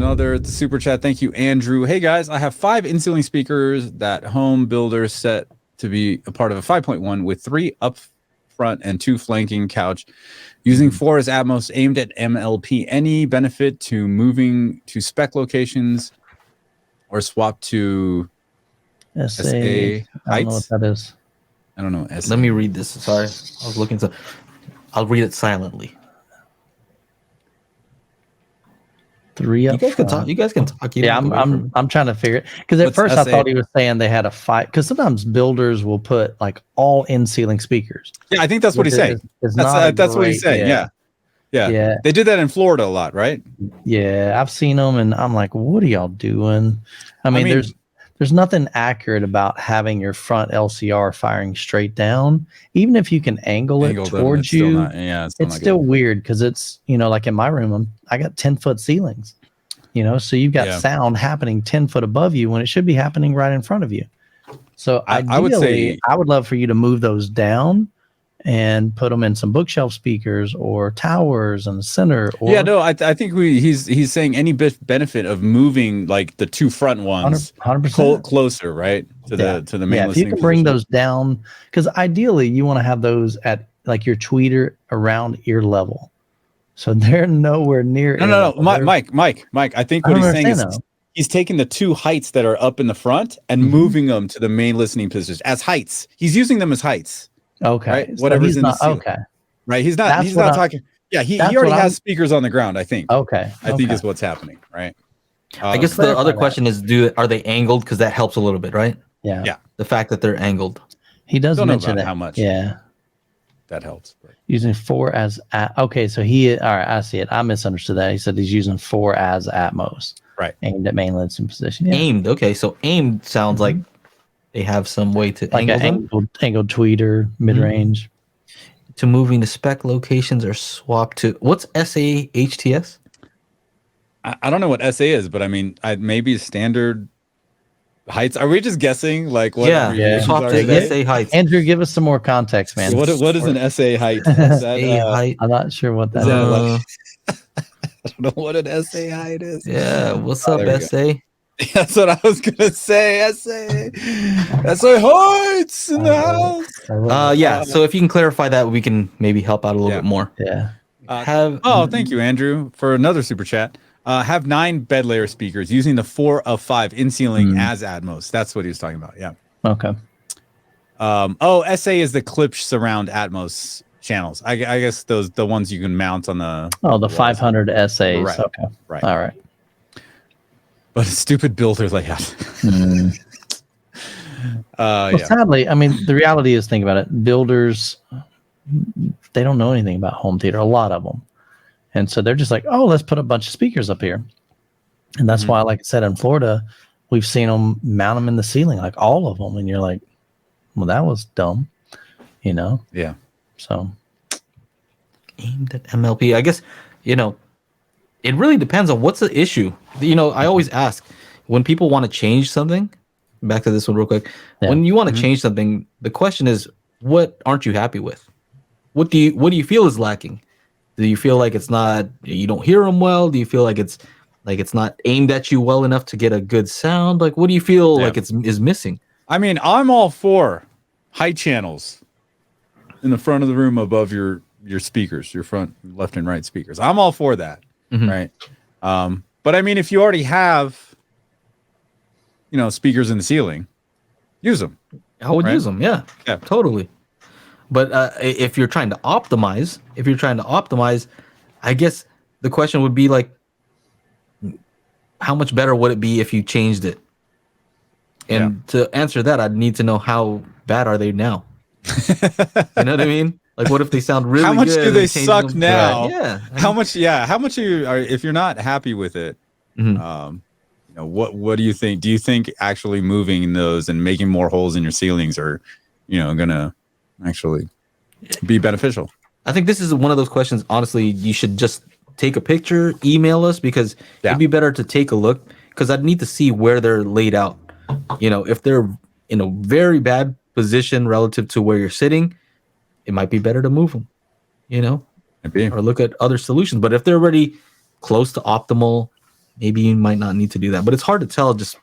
another super chat. Thank you, Andrew. Hey guys, I have 5 in-ceiling speakers that home builders set to be a part of a 5.1 with 3 up front and 2 flanking couch. Using 4 as Atmos aimed at MLP. Any benefit to moving to spec locations or swap to SA I don't know what that is. I don't know. Let me read this. Sorry, I was looking. I'll read it silently. 3 up. You guys can talk. You guys can talk. Yeah, I'm trying to figure it because at first I thought he was saying they had a 5 because sometimes builders will put like all in-ceiling speakers. Yeah, I think that's what he's saying. That's what he's saying. Yeah. They did that in Florida a lot, right? Yeah, I've seen them, and I'm like, what are y'all doing? I mean there's nothing accurate about having your front LCR firing straight down. Even if you can angle it towards you, it's still weird because it's, like in my room, I got 10-foot ceilings, so you've got sound happening 10 foot above you when it should be happening right in front of you. So ideally, I would love for you to move those down and put them in some bookshelf speakers or towers in the center. Or, I think he's saying any benefit of moving like the 2 front ones 100% closer, right, to the main. If you can bring those down, because ideally you want to have those at like your tweeter around ear level, so they're nowhere near. No, Mike. I think what he's saying is he's taking the 2 heights that are up in the front and moving them to the main listening position as heights. He's using them as heights. Okay. Right? Whatever's in the ceiling. Okay. Right. He's not talking. Yeah, he already has speakers on the ground, I think. Okay. I think is what's happening, right? I guess the other question is are they angled? Because that helps a little bit, right? Yeah. The fact that they're angled. He does mention that. How much. Yeah. That helps. But. Using 4 as okay, so all right, I see it. I misunderstood that. He said he's using 4 as Atmos. Right. Aimed at main listening position. Yeah. Aimed. Okay, so aimed sounds like they have some way to like angled tweeter mid-range. To moving to spec locations or swap to what's SAHTS? I don't know what SA is, but I mean, maybe standard heights. Are we just guessing? Like what? Yeah. Swap to SA heights. Andrew, give us some more context, man. What is an SA height? Height? I'm not sure what that is. I don't know what an SA height is. Yeah, what's up, SA? That's what I was gonna say. SA heights in the house. So if you can clarify that, we can maybe help out a little bit more. Yeah. Thank you, Andrew, for another super chat. Have 9 bed layer speakers using the 4 of 5 in ceiling as Atmos. That's what he was talking about. Yeah. Okay. SA is the clip surround Atmos channels. I guess the ones you can mount on the. The 500 SAs. Right. Okay. Right. All right. But a stupid builder layout. Sadly, I mean, the reality is, think about it. Builders, they don't know anything about home theater. A lot of them, and so they're just like, "Oh, let's put a bunch of speakers up here," and that's why, like I said, in Florida, we've seen them mount them in the ceiling, like all of them, and you're like, "Well, that was dumb," Yeah. So aimed at MLP, I guess. It really depends on what's the issue. I always ask when people want to change something. Back to this one real quick. Yeah. When you want to change something, the question is, what aren't you happy with? What do you feel is lacking? Do you feel like it's not? You don't hear them well? Do you feel like it's not aimed at you well enough to get a good sound? Like, what do you feel like is missing? I mean, I'm all for high channels in the front of the room above your speakers, your front left and right speakers. I'm all for that. Right. But I mean, if you already have, speakers in the ceiling, use them. I would use them. Yeah, totally. But if you're trying to optimize, I guess the question would be like, how much better would it be if you changed it? And to answer that, I'd need to know how bad are they now? You know what I mean? Like, what if they sound really good? How much do they suck now? Right. Yeah. How much are you, if you're not happy with it, what do you think? Do you think actually moving those and making more holes in your ceilings are, gonna actually be beneficial? I think this is one of those questions, honestly, you should just take a picture, email us, because it'd be better to take a look, because I'd need to see where they're laid out. If they're in a very bad position relative to where you're sitting, it might be better to move them, or look at other solutions. But if they're already close to optimal, maybe you might not need to do that. But it's hard to tell just,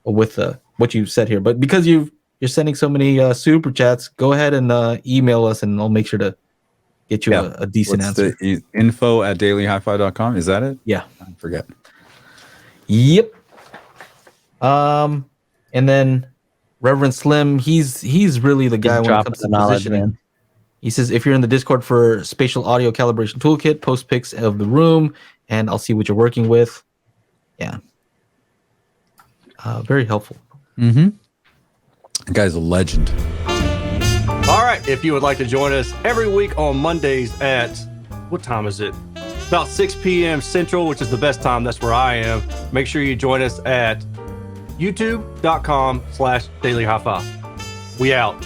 with what you've said here. But because you're sending so many super chats, go ahead and email us, and I'll make sure to get you a decent answer. info@dailyhifi.com. Is that it? Yeah. I forget. Yep. And then Reverend Slim, he's really the guy when it comes to positioning. Man. He says, if you're in the Discord for spatial audio calibration toolkit, post pics of the room, and I'll see what you're working with. Yeah. Very helpful. Mm-hmm. The guy's a legend. All right. If you would like to join us every week on Mondays at, what time is it? About 6 p.m. Central, which is the best time. That's where I am. Make sure you join us at youtube.com/dailyhifi. We out.